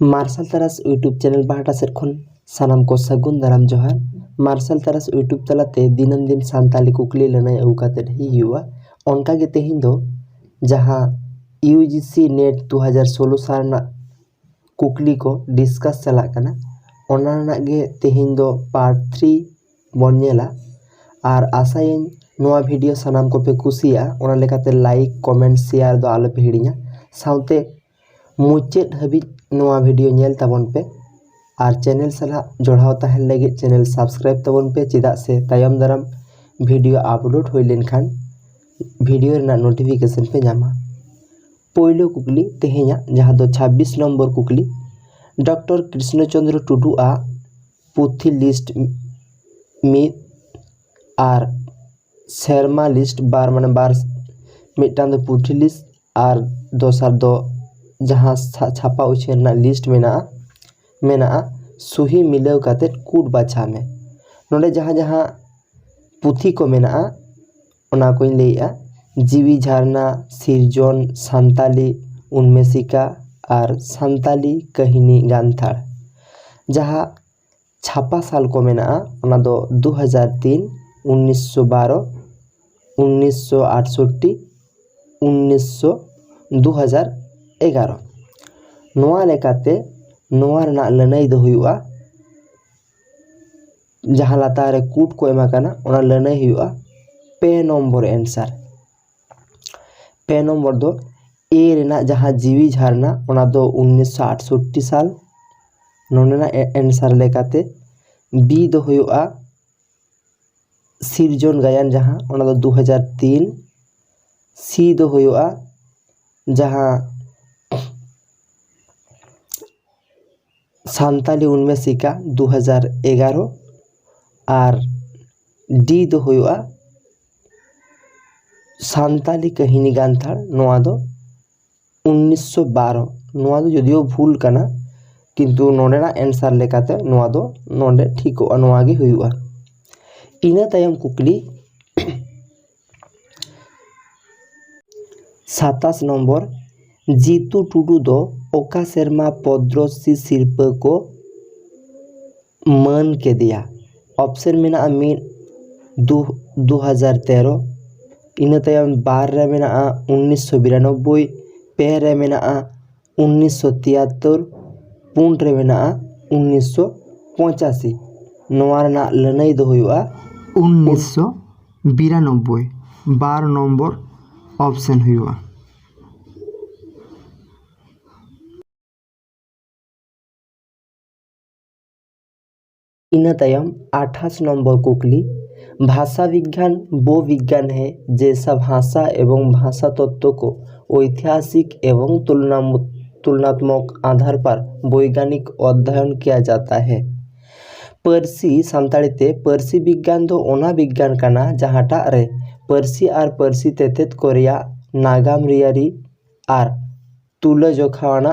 Martial तारास YouTube channel पाहटा set खन सानाम को सगुन दाराम जोहार। मार्शल तारास यूट्यूब तलाते दिनम दिन सानताली कुकली लनाय अगु काते ही हुआ उनका के तेहिन दो जहां यूजीसी नेट 2016 साल ना कुकली को डिस्कस चला कना ओना ना गे तेहिन दो पार्ट 3 बन नेला और आशायन नोआ वीडियो सानाम को पे कुसिया ओना लेकाते लाइक कमेंट शेयर दो आलो पे हिड़िया साउते मुचेद हाबी नोआ वीडियो नेल ताबन पे और चैनल सला जोड़ाव तहन लगे चैनल सब्सक्राइब ताबन पे चेदा से तायम दाराम वीडियो अपलोड होय लेनखान वीडियो रेना नोटिफिकेशन पे जामा। पहिलो कुकली तेहेኛ जहां दो 26 नंबर कुकली डॉक्टर कृष्णचंद्र टुडू आ पुथी लिस्ट मिद और शर्मा लिस्ट बार माने बार मिटान दो पुथी लिस्ट और दोसर दो जहां छापा उछेना लिस्ट मेना सुही मिलाव काते कूट बाछा में नोडे जहां जहां पुथी को मेना ओना कोई लेया जीवी झरना सिरजन सानताली उन्मेषिका और सानताली कहिनी गांथाड़ जहां छापा साल को मेना ओना दो 2003 1912 1968 1900 2011 नोआ लेकाते नोआ रना लनाई दो हुआ जहां लातारे कूट को एमा काना ओना लनाई हुआ पे नंबर आंसर पे नंबर दो ए रेना जहां जीवी झरना ओना दो 1968 साल नोनेना आंसर लेकाते बी दो हुआ सिरजन गायन जहां ओना दो 2003 सी दो हुआ जहां सानताली उन्मेषिका 2011 और डी दो हुआ सानताली कहिनी गांथाड़ नोआ दो 1912 नोआ दो जदियो भूल कना किंतु नोडेना आंसर लेकाते नोआ दो नोडे ठीक नोआ गे हुआ। इना तायम कुकली 27 नंबर जीतू टुडू दो ओका शर्मा पद्मश्री शिल्प को मान के दिया ऑप्शन में ना मिन 2013 इन तायम बार रे मेना 1992 पे रे मेना 1973 पुन रे मेना 1985 नोआ रना लनाई दो हुआ 1992 12 नंबर ऑप्शन हुआ। इन तायम 28 नंबर कुकली भाषा विज्ञान वो विज्ञान है जैसा भाषा एवं भाषा तत्व को ऐतिहासिक एवं तुलनात्मक आधार पर वैज्ञानिक अध्ययन किया जाता है। पर्सी सानताड़ीते पर्सी विज्ञान दो ओना विज्ञान काना जहाटा रे पर्सी और पर्सी तेतेत कोरिया नागाम रियारी और तुलजोखाना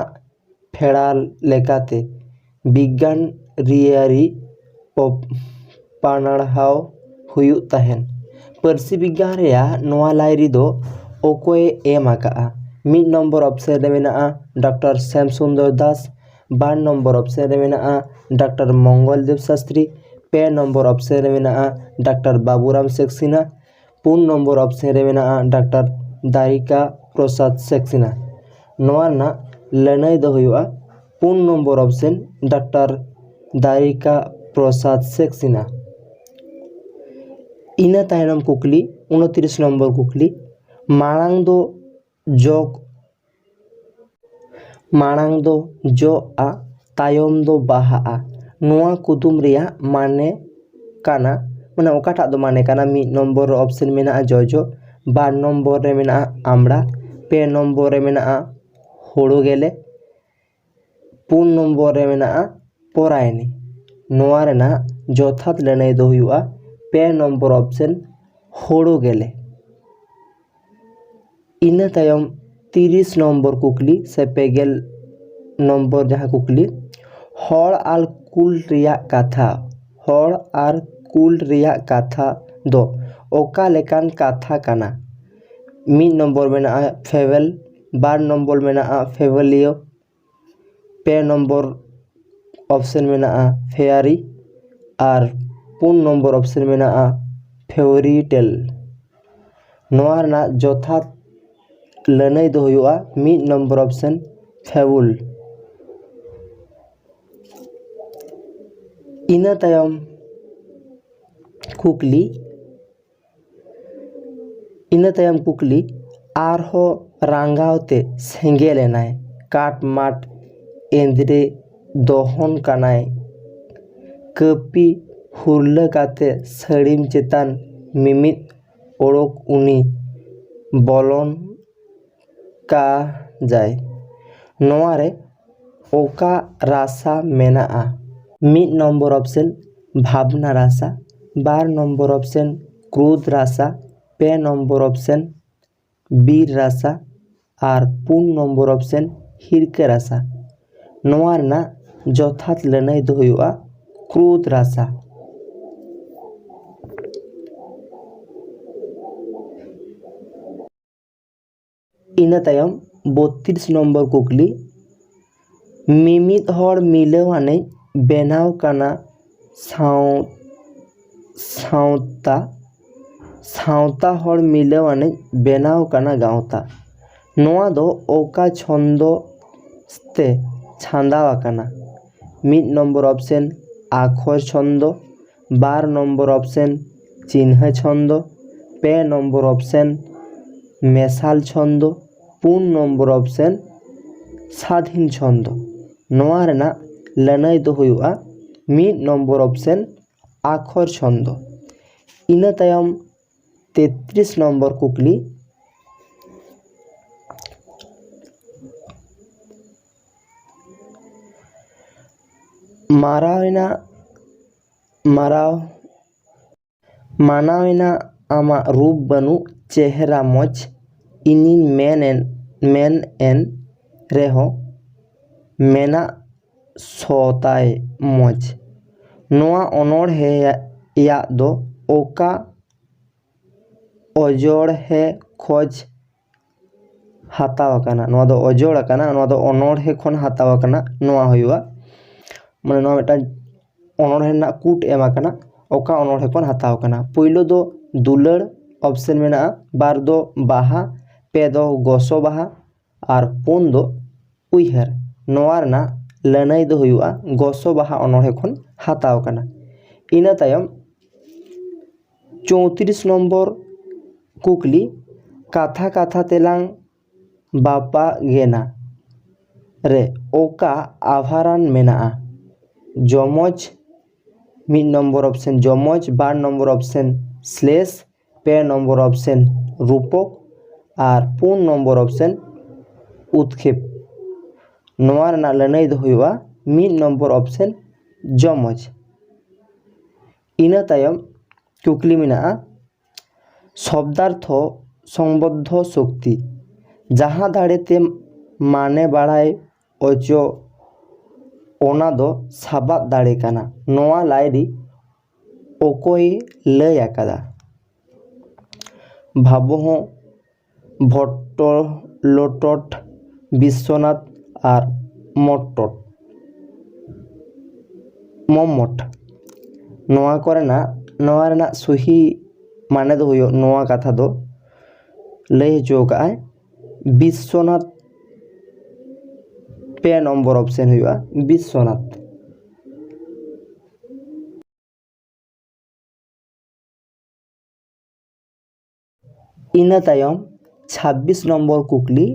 फेड़ा लेकाते विज्ञान रियारी पानाड़हाव हुयु तहन पर्सी विज्ञान रेया नोआ लाइरी दो ओकोए एम आका मिड नंबर ऑप्शन रे मेना डॉक्टर श्याम सुंदर दास बार नंबर ऑप्शन रे मेना डॉक्टर मंगल देव शास्त्री पे नंबर ऑप्शन रे मेना डॉक्टर बाबूराम सक्सेना पुन नंबर ऑप्शन रे मेना डॉक्टर दारिका प्रसाद सक्सेना नोआ ना लनाई दो हुआ पुन नंबर ऑप्शन डॉक्टर दारिका प्रसाद सक्सेना। इना तायनम कुकली 29 नंबर कुकली मांग दो जो आ तायम दो बाहा आ नोआ कुदुम रिया माने काना माने ओकाटा दो माने काना मी नंबर ऑप्शन मेना जोजो बार नंबर रे मेना आमड़ा पे नंबर रे मेना होड़ो गेले पुन नंबर रे मेना पोरायनी नोआ रेना जोथात लनाई दो हुआ पे नंबर ऑप्शन होड़ो गेले। इन तायम 30 नंबर कुकली से पेगेल नंबर जहां कुकली हड़ आर कुल रिया कथा दो ओका लेकान कथा काना मिड नंबर में फेवल बार नंबर में फेवलियो पे नम्बर ऑप्शन मेनाआ फेयारी और 4 नम्बर ऑप्शन मेनाआ फेवरी टेल। नोआ रना जथात लनई दो हुआ 1 नम्बर ऑप्शन फेबुल। इना तायम कुकली आरहो रांगावते सेंगेलेनाय काट माट एंद्रे दहन कानाय कपि हुरला काते सड़ीम चेतान मिमित ओड़क उनी बलन का जाय। नोआरे ओका रासा मेनाआ 1 नम्बर ऑप्शन भावना रासा 12 नम्बर ऑप्शन क्रोध रासा पे नम्बर ऑप्शन बीर रासा और 4 नम्बर ऑप्शन हिरके रासा। नोआ रना जथात लनई दो हुआ क्रोध रासा। इना तायम 32 नम्बर कुकली मिमित हर मिलावाने बेनाव काना सावता हर मिलावाने बेनाव काना गावता। नोआ दो ओका छंदो स्ते छांदावा काना 1 नम्बर ऑप्शन आखर छंदो 12 नम्बर ऑप्शन चिन्ह छंदो पे नम्बर ऑप्शन मेसाल छंदो 4 नम्बर ऑप्शन स्वाधीन छंदो। नोआ रना लनई दो हुआ 1 नम्बर ऑप्शन आखर छंदो। इना तायम 33 नम्बर कुकली मानावेना आमा रूप बनु चेहरा मज इनिन मेन एन रेहो मेना सोताय मज। नोआ ओनोड़ है या दो ओका ओजोड़ है खोज हातावकाना। नोआ दो ओजोड़ काना नोआ दो ओनोड़ है खोन हातावकाना। नोआ हुआ माने नोआ बेटा ओनोड़ है ना कूट एमाकाना ओका ओनोड़ है खोन हातावकाना। पहिलो दो दुलड़ ऑप्शन मेना 12 दो बाहा पे दो गोसो बाहा और 4 दो उइहर। नोआ रना लनई दो हुआ गोसो बाहा ओनोड़ है खोन हातावकाना। इना तायम 34 नम्बर कुकली काथा काथा तेलांग बापा गेना रे ओका आभारान मेनाआ जमज 1 नम्बर ऑप्शन जमज 12 नम्बर ऑप्शन स्लेश पे नम्बर ऑप्शन रूपक और 4 नम्बर ऑप्शन उत्क्षेप। नोआ रना लनई दो हुआ 1 नम्बर ऑप्शन जमज। इना तायम कुकली मेनाआ शब्दार्थ संबद्ध शक्ति जहाँ दाड़ेते माने बाढ़ाय ओचो ओना दो साबाब दाड़े काना। नोआ लाइरी ओकोई लय आकादा भाबोहो भट्टलोटट विश्वनाथ और मम्मट। नोआ कोरेना नोआ रना सही माने दो हुयो नोआ कथा दो लय हचोकाय विश्वनाथ पे नम्बर ऑप्शन हुआ विश्वनाथ। इना तायम 26 नम्बर कुकली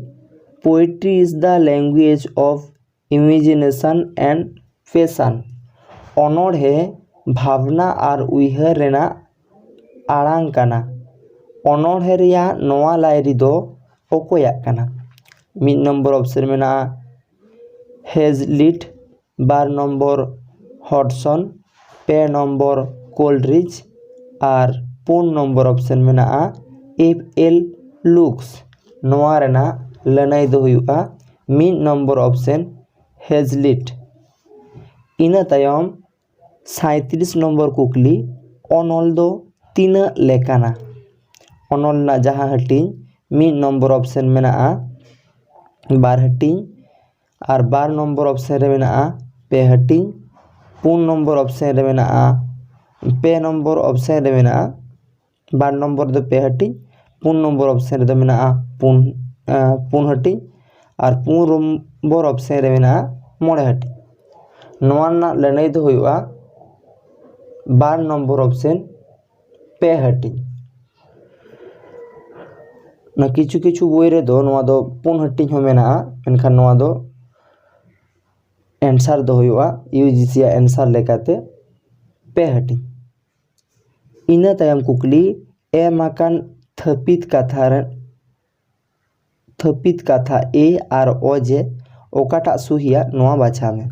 poetry is the language of imagination and fashion. ओनोड़ है भावना और उइहर रेना आड़ांग काना। ओनोड़े रिया नोआ लाइरी दो ओकोयाक काना। 1 नम्बर ऑप्शन मेना हेजलिट 12 नम्बर हडसन पे नम्बर कोल्ड्रिज और 4 नम्बर ऑप्शन मेना FL लुक्स। नोआ रेना लनई दो हुआ 1 नम्बर ऑप्शन हेजलिट। इना तायम 37 नम्बर कुकली ओनोल दो तीन लेकाना। ओनोल ना जहाँ हटिंग 1 नम्बर ऑप्शन मेना 12 हटिंग और 12 नंबर ऑप्शन रे मेना पे हटिंग 4 नंबर ऑप्शन रे मेना पे नंबर ऑप्शन रे मेना 12 नंबर दो पे हटिंग 4 नंबर ऑप्शन रे मेना पुन हटिंग और 4 नंबर ऑप्शन रे मेना मोड़े हटिंग नोआ ना लड़ाई दो हुआ 12 नंबर ऑप्शन पे हटिंग ना किचु किचु बोई रे दो नोआ दो पुन हटिंग हो मेना एनखान नोआ दो एंसर दो हुआ यूजीसी एंसर लेकाते पे हटिंग इना तायम कुकली एम आकान थपित कथा ए और ओजे ओकाटा सुहिया नोआ बाछा में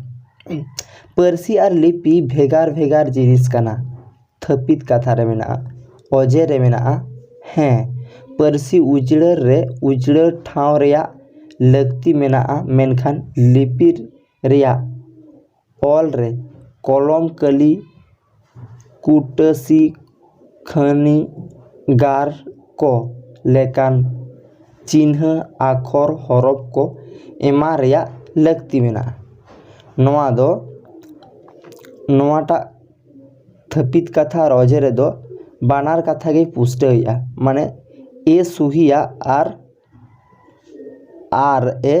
परसी और लिपि भेगार भेगार जिनिस कना थपित कथा रे मेना ओजे रे मेना हैं परसी उजड़र ठाव रेया लगती मेना मेनखान लिपि रेया ऑल रे कलम कली कुटसी खनी गार को लेकान चिन्ह आखर हरफ को एमा रेया लगती मेना नोआ दो नोआटा थपित कथा और अजे रे दो बानार कथा गे पुष्ट हुआ माने ए सुहिया आर ए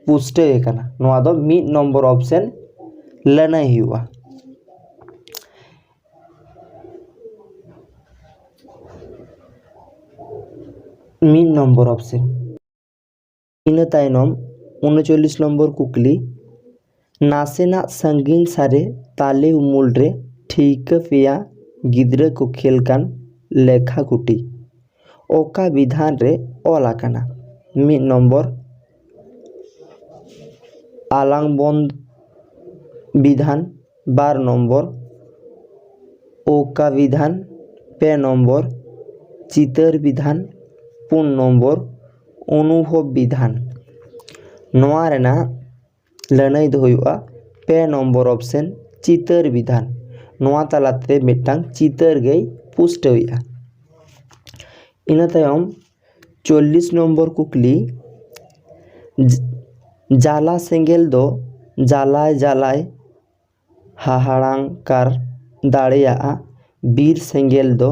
पुष्ट कना नोआ दो मिड नंबर ऑप्शन लनाई हुआ मिड नंबर ऑप्शन इन तायनम 39 नंबर कुकली नासेना संगीन सारे ताले उमुल रे ठीक पेया गिद्रा को खेलकान लेखा कुटी ओका विधान रे ओलाकाना मिड नंबर आलांग बंद विधान 12 नंबर ओका विधान पे नंबर चितर विधान 4 नंबर अनुभव विधान नोआ रेना लड़ाई दो हुआ पे नंबर ऑप्शन चितर विधान नोआ तलाते मिटांग चितर गई पुष्ट हुआ इना तायम 40 नंबर कुकली जाला सेंगेल दो जालाय जालाय हाहाड़ांकार दाड़ेया बीर सेंगेल दो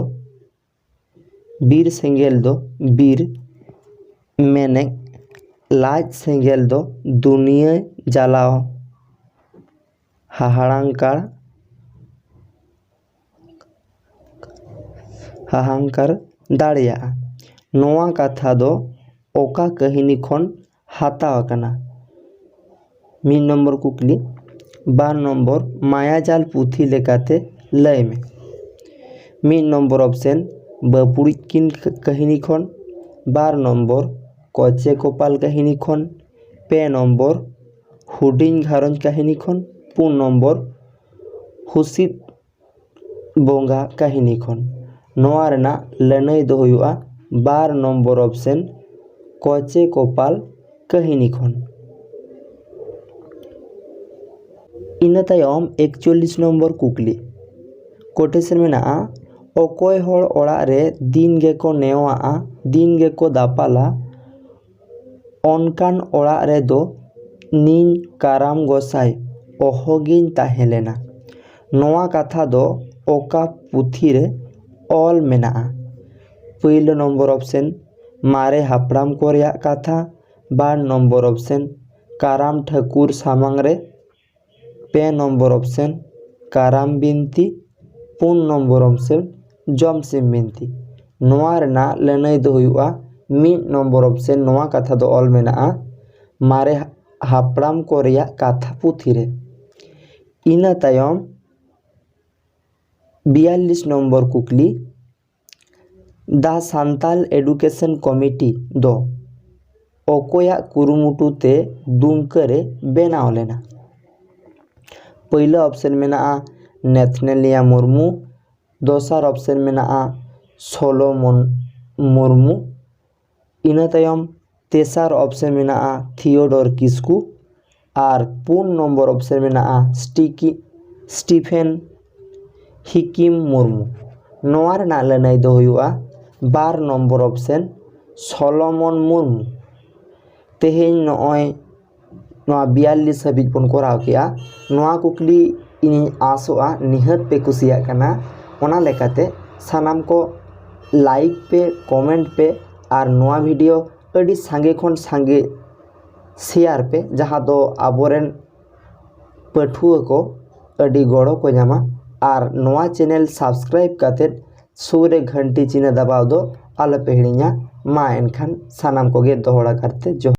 बीर मेने लाज सेंगेल दो दुनिया जलाओ हाहांकार दाड़ेया नोआ कथा दो ओका कहिनी खन हाताव कना मिड नंबर कुकली 12 नंबर मायाजाल पुथी लेकाते लय में मिड नंबर ऑप्शन बपुड़ी किन कहिनी खन 12 नंबर कचे कपाल कहिनी खन पे नंबर हुडिंग घारंज कहिनी खन 4 नंबर हुसित बोंगा कहिनी खन नोआ रेना लड़ाई दो हुआ 12 नंबर ऑप्शन कचे कपाल कहिनी खन इना तायम 41 नंबर कुकली कोटेशन में अकोय होड़ ओड़ा रे दिन गेको नेवा दिन गेको दापाला ओनकान ओड़ा रे दो नीन काराम गोसाई ओहोगिन ताहेलेना नोआ कथा दो ओका पुथी रे ऑल मेना पहले नंबर ऑप्शन मारे हापड़ाम को रेया कथा 12 नंबर ऑप्शन काराम ठाकुर सामांग रे पे नंबर ऑप्शन काराम बिनती 4 नंबर ऑप्शन जमसिम बिनती नोआ रेना लड़ाई दो हुआ मिड नंबर ऑप्शन नोआ कथा दो ऑल मेना मारे हापड़ाम को रेया कथा पुथी रे इना तायम 42 नंबर कुकली दा सांताल एडुकेशन कमिटी दो ओकोया कुरुमुटुते दुमकरे बेनाव लेना पहला ऑप्शन में नेथनेलिया मुर्मू दोसर ऑप्शन में सोलोमन मुर्मू इना तायम तेसर ऑप्शन में थियोडोर किस्कू और 4 नंबर ऑप्शन में स्टीफेन हिकिम मुर्मू नोआ रेना लड़ाई दो हुआ 12 नंबर ऑप्शन सोलोमन मुर्मू तेहें नॉय नवा 42 हाबिज बन कराव केआ नवा कुकली इनिं आसोआ निहात पे कुसिया कना ओना लेकाते सानाम को लाइक पे कमेंट पे और नवा वीडियो अड़ी सांगे खन सांगे शेयर पे जहाँ दो आबोरेन पठुआ को अड़ी गड़ो को नामा और नवा चैनल सब्सक्राइब करते सूर्य घंटी चिन्ह दबाव दो आलो पे हिड़िया मा एनखान सानाम को गे दोहड़ा करते जो